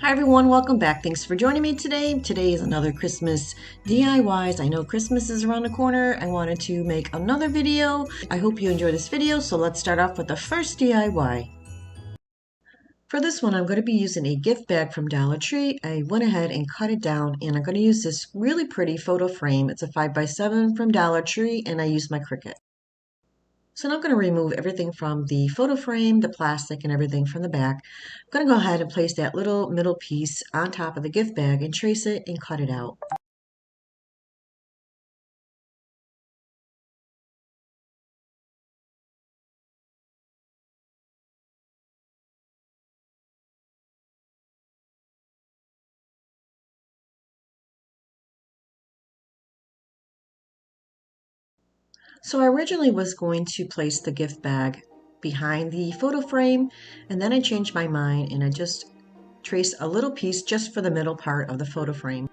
Hi everyone, welcome back. Thanks for joining me today. Today is another Christmas DIYs. I know Christmas is around the corner. I wanted to make another video. I hope you enjoy this video, so let's start off with the first DIY. For this one, I'm going to be using a gift bag from Dollar Tree. I went ahead and cut it down, and I'm going to use this really pretty photo frame. It's a 5x7 from Dollar Tree, and I used my Cricut. So now I'm going to remove everything from the photo frame, the plastic, and everything from the back. I'm going to go ahead and place that little middle piece on top of the gift bag and trace it and cut it out. So I originally was going to place the gift bag behind the photo frame, and then I changed my mind and I just traced a little piece just for the middle part of the photo frame.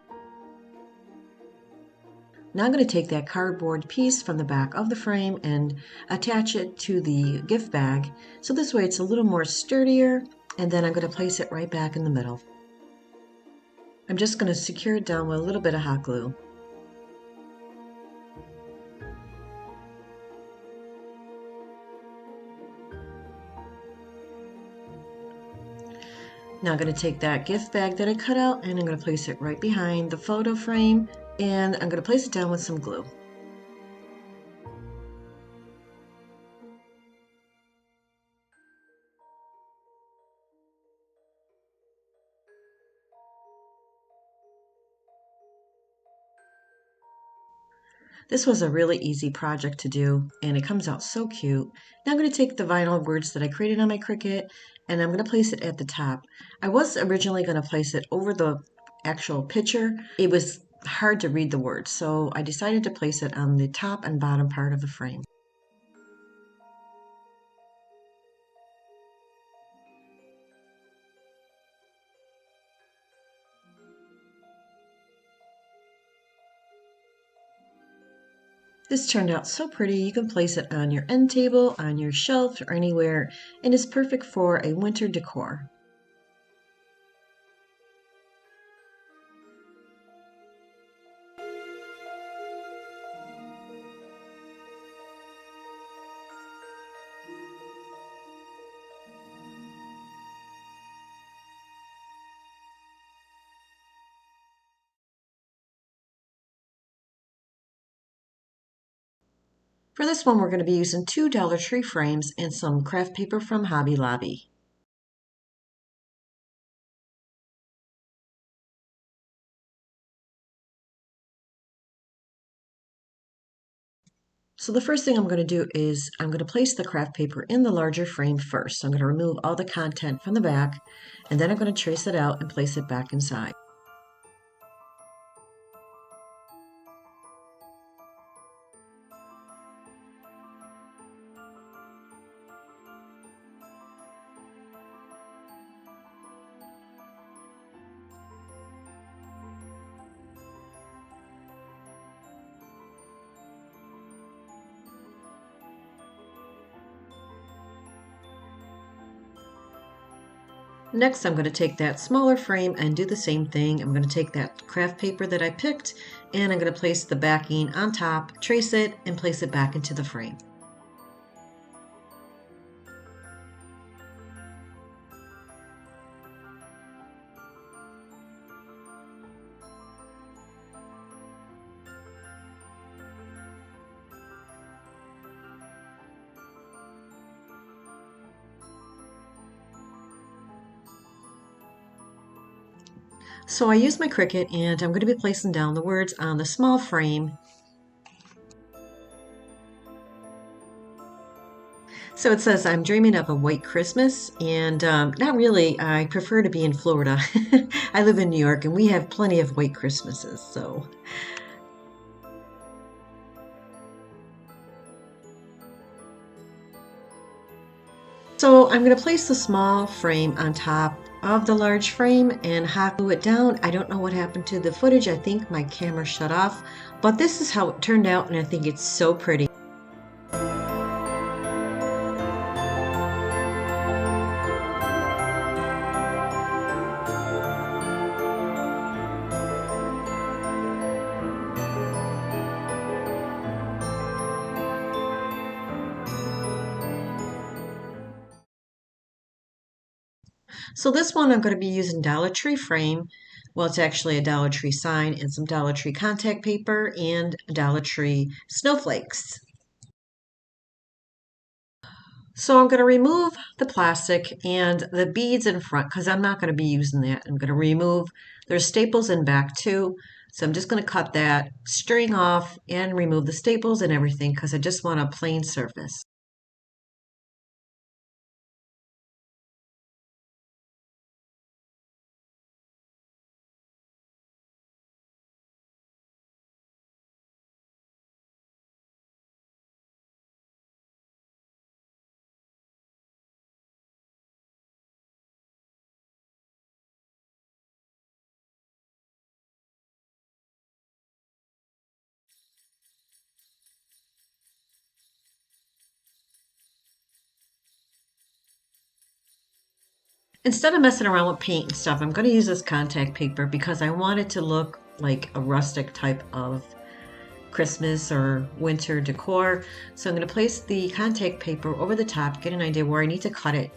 Now I'm going to take that cardboard piece from the back of the frame and attach it to the gift bag. So this way it's a little more sturdier, and then I'm going to place it right back in the middle. I'm just going to secure it down with a little bit of hot glue. Now I'm going to take that gift bag that I cut out and I'm going to place it right behind the photo frame, and I'm going to place it down with some glue. This was a really easy project to do and it comes out so cute. Now I'm going to take the vinyl words that I created on my Cricut and I'm going to place it at the top. I was originally going to place it over the actual picture. It was hard to read the words, so I decided to place it on the top and bottom part of the frame. This turned out so pretty. You can place it on your end table, on your shelf, or anywhere, and is perfect for a winter decor. For this one, we're going to be using 2 Dollar Tree frames and some craft paper from Hobby Lobby. So the first thing I'm going to do is I'm going to place the craft paper in the larger frame first. So I'm going to remove all the content from the back, and then I'm going to trace it out and place it back inside. Next, I'm going to take that smaller frame and do the same thing. I'm going to take that craft paper that I picked and I'm going to place the backing on top, trace it, and place it back into the frame. So I used my Cricut and I'm going to be placing down the words on the small frame. So it says, I'm dreaming of a white Christmas, and not really. I prefer to be in Florida. I live in New York and we have plenty of white Christmases, so. So I'm going to place the small frame on top of the large frame and hot glue it down. I don't know what happened to the footage. I think my camera shut off, but this is how it turned out and I think it's so pretty. So this one I'm going to be using Dollar Tree frame. Well, it's actually a Dollar Tree sign and some Dollar Tree contact paper and Dollar Tree snowflakes. So I'm going to remove the plastic and the beads in front because I'm not going to be using that. I'm going to remove, there's staples in back too. So I'm just going to cut that string off and remove the staples and everything because I just want a plain surface. Instead of messing around with paint and stuff, I'm going to use this contact paper because I want it to look like a rustic type of Christmas or winter decor. So I'm going to place the contact paper over the top, get an idea where I need to cut it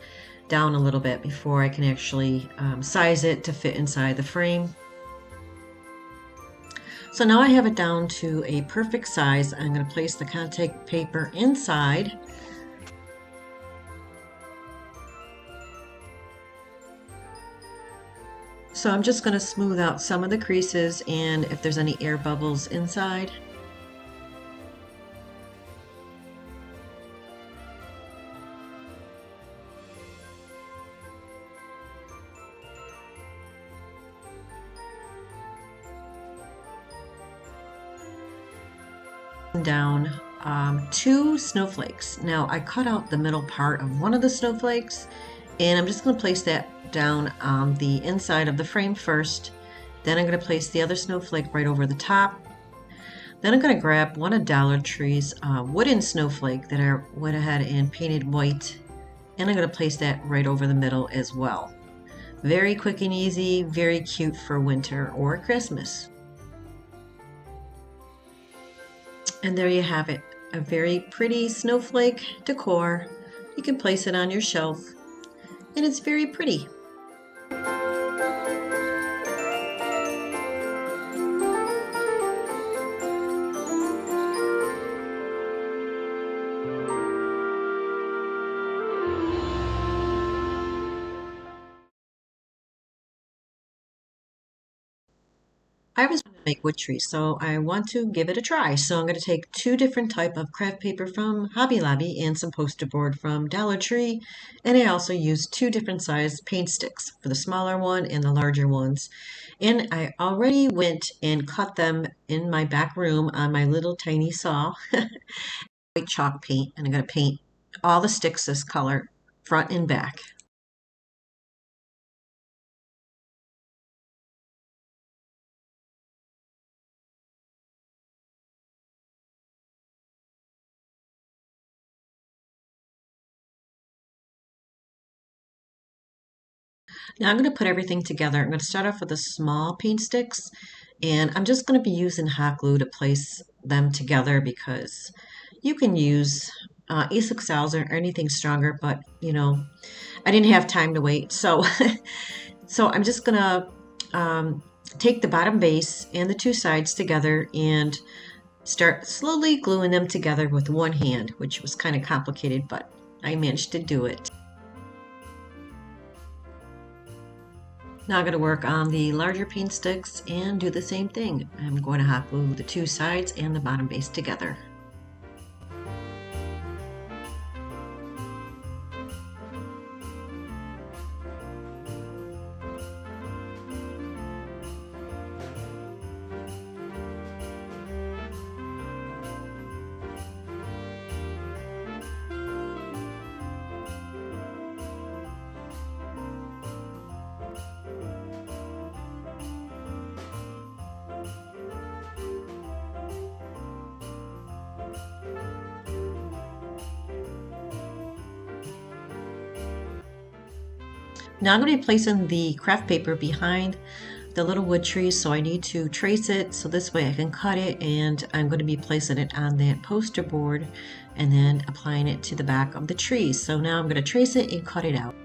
down a little bit before I can actually size it to fit inside the frame. So now I have it down to a perfect size. I'm going to place the contact paper inside. So I'm just going to smooth out some of the creases and if there's any air bubbles inside. Down 2 snowflakes. Now I cut out the middle part of one of the snowflakes and I'm just going to place that down on the inside of the frame first. Then I'm going to place the other snowflake right over the top. Then I'm going to grab one of Dollar Tree's wooden snowflake that I went ahead and painted white, and I'm going to place that right over the middle as well. Very quick and easy, very cute for winter or Christmas. And there you have it, a very pretty snowflake decor. You can place it on your shelf, and it's very pretty. I was going to make wood trees, so I want to give it a try. So I'm going to take 2 different type of craft paper from Hobby Lobby and some poster board from Dollar Tree. And I also used 2 different size paint sticks for the smaller one and the larger ones. And I already went and cut them in my back room on my little tiny saw. White chalk paint, and I'm going to paint all the sticks this color, front and back. Now I'm going to put everything together. I'm going to start off with the small paint sticks, and I'm just going to be using hot glue to place them together because you can use E6000 or anything stronger, but you know, I didn't have time to wait. So, so I'm just going to take the bottom base and the 2 sides together and start slowly gluing them together with one hand, which was kind of complicated, but I managed to do it. Now I'm going to work on the larger paint sticks and do the same thing. I'm going to hot glue the 2 sides and the bottom base together. Now I'm going to be placing the craft paper behind the little wood tree, so I need to trace it so this way I can cut it, and I'm going to be placing it on that poster board and then applying it to the back of the tree. So now I'm going to trace it and cut it out.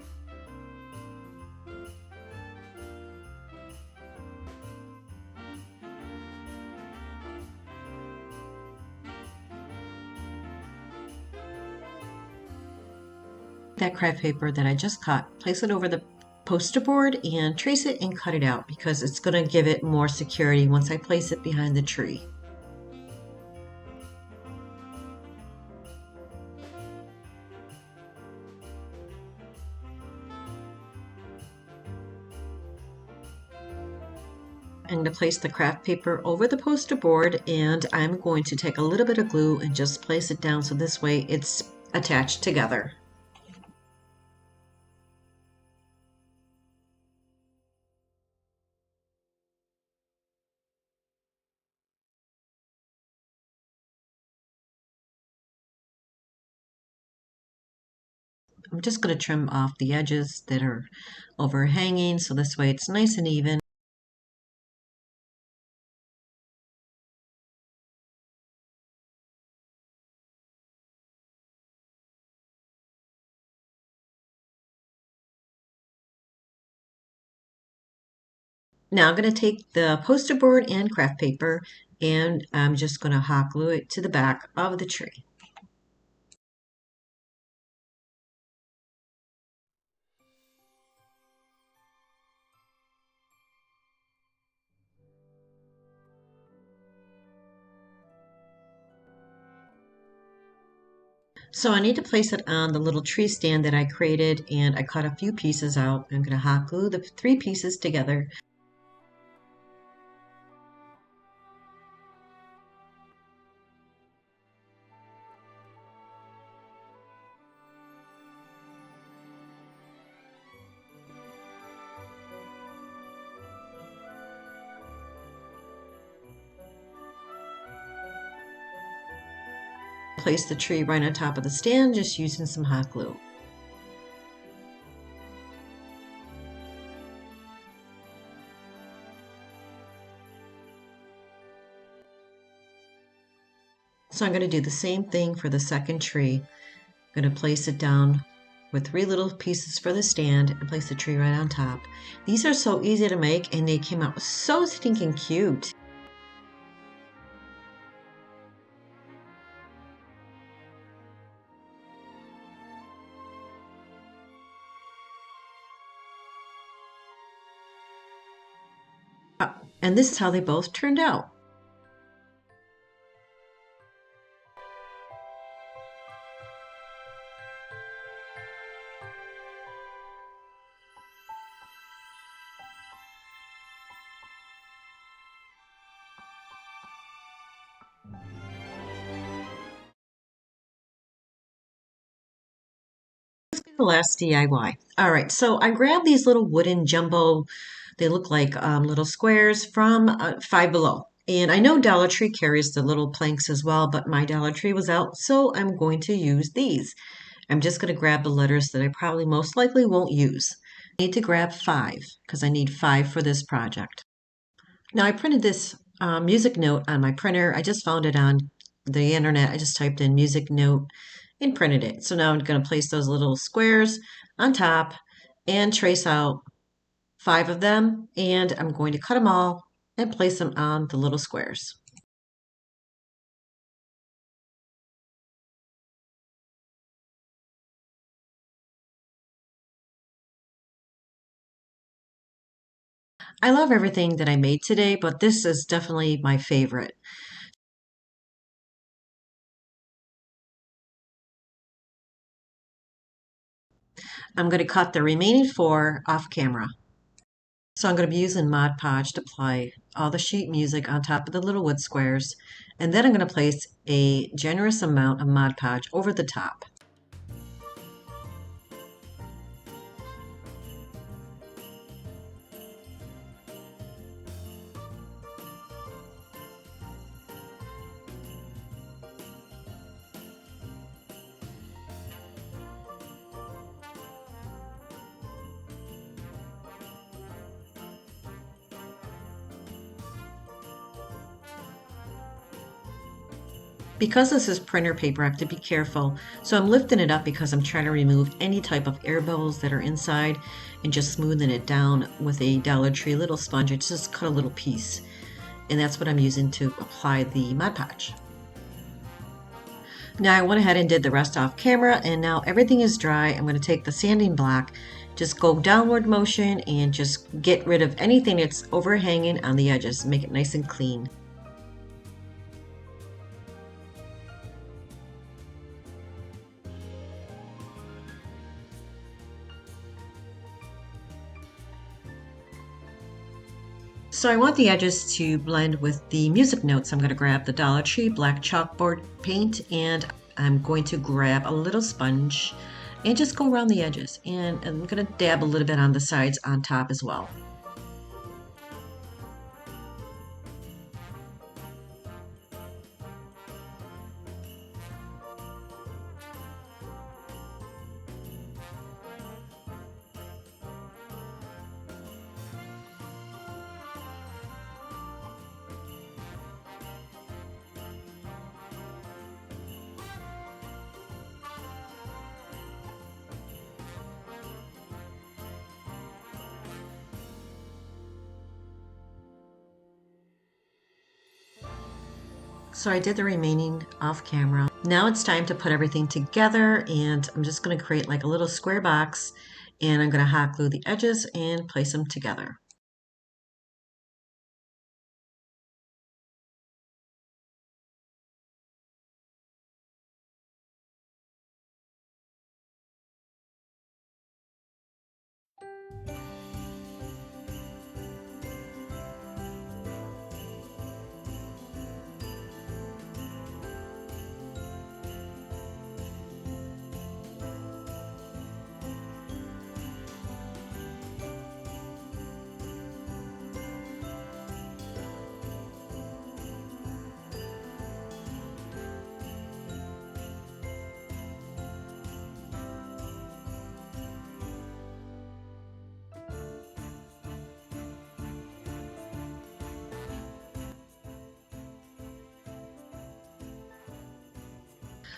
That craft paper that I just cut, place it over the poster board and trace it and cut it out because it's going to give it more security once I place it behind the tree. I'm going to place the craft paper over the poster board, and I'm going to take a little bit of glue and just place it down so this way it's attached together. I'm just going to trim off the edges that are overhanging so this way it's nice and even. Now I'm going to take the poster board and craft paper and I'm just going to hot glue it to the back of the tree. So I need to place it on the little tree stand that I created, and I cut a few pieces out. I'm going to hot glue the 3 pieces together. Place the tree right on top of the stand just using some hot glue. So I'm going to do the same thing for the second tree. I'm going to place it down with 3 little pieces for the stand and place the tree right on top. These are so easy to make and they came out so stinking cute. And this is how they both turned out. The last DIY. All right, so I grabbed these little wooden jumbo, they look like little squares from Five Below. And I know Dollar Tree carries the little planks as well, but my Dollar Tree was out, so I'm going to use these. I'm just going to grab the letters that I probably most likely won't use. I need to grab 5 because I need 5 for this project. Now I printed this music note on my printer. I just found it on the internet. I just typed in music note and printed it. So now I'm going to place those little squares on top and trace out 5 of them, and I'm going to cut them all and place them on the little squares. I love everything that I made today, but this is definitely my favorite. I'm going to cut the remaining 4 off camera. So I'm going to be using Mod Podge to apply all the sheet music on top of the little wood squares. And then I'm going to place a generous amount of Mod Podge over the top. Because this is printer paper, I have to be careful. So I'm lifting it up because I'm trying to remove any type of air bubbles that are inside and just smoothing it down with a Dollar Tree little sponge. I just cut a little piece. And that's what I'm using to apply the Mod Podge. Now I went ahead and did the rest off camera, and now everything is dry. I'm going to take the sanding block, just go downward motion and just get rid of anything that's overhanging on the edges, make it nice and clean. So I want the edges to blend with the music notes. I'm going to grab the Dollar Tree black chalkboard paint, and I'm going to grab a little sponge and just go around the edges. And I'm going to dab a little bit on the sides on top as well. So I did the remaining off camera. Now it's time to put everything together, and I'm just going to create like a little square box, and I'm going to hot glue the edges and place them together.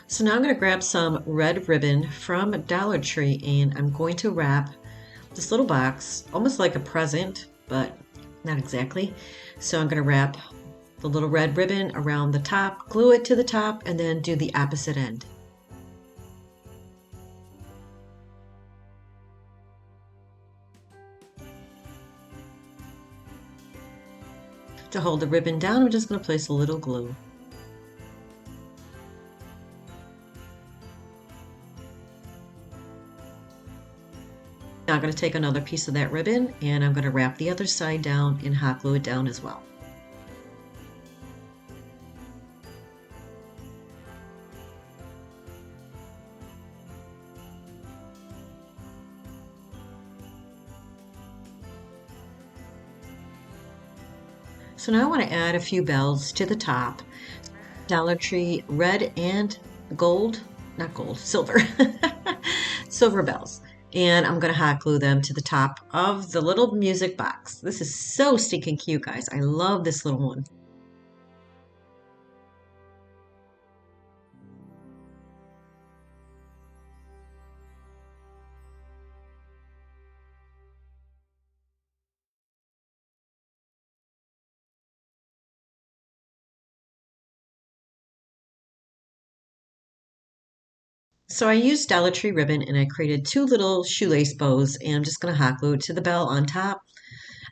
So now I'm going to grab some red ribbon from Dollar Tree, and I'm going to wrap this little box almost like a present, but not exactly. So I'm going to wrap the little red ribbon around the top, glue it to the top, and then do the opposite end. To hold the ribbon down, I'm just going to place a little glue. Now I'm going to take another piece of that ribbon, and I'm going to wrap the other side down and hot glue it down as well. So now I want to add a few bells to the top. Dollar Tree red and gold, not gold, silver, silver bells. And I'm going to hot glue them to the top of the little music box. This is so stinking cute, guys. I love this little one. So I used Dollar Tree ribbon, and I created two little shoelace bows, and I'm just going to hot glue it to the bell on top.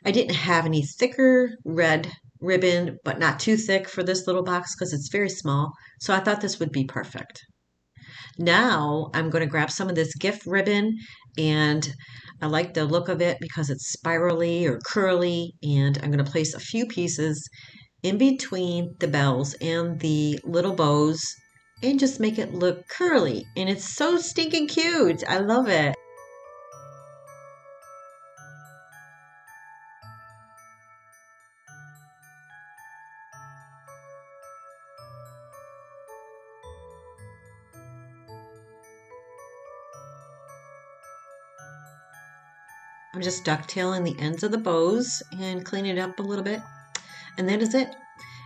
I didn't have any thicker red ribbon, but not too thick for this little box because it's very small. So I thought this would be perfect. Now I'm going to grab some of this gift ribbon, and I like the look of it because it's spirally or curly, and I'm going to place a few pieces in between the bells and the little bows and just make it look curly. And it's so stinking cute. I love it. I'm just ducktailing the ends of the bows and cleaning it up a little bit. And that is it.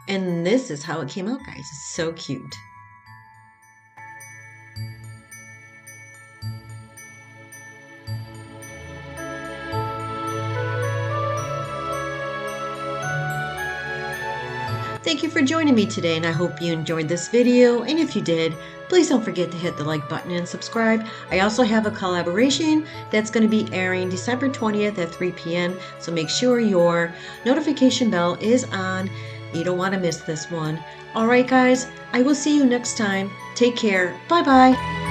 And this is how it came out, guys. It's so cute. Thank Thank you for joining me today, and I hope you enjoyed this video. And if you did, please don't forget to hit the like button and subscribe. I also have a collaboration that's going to be airing December 20th at 3 p.m. So make sure your notification bell is on. You don't want to miss this one. All right, guys, I will see you next time. Take care. Bye-bye.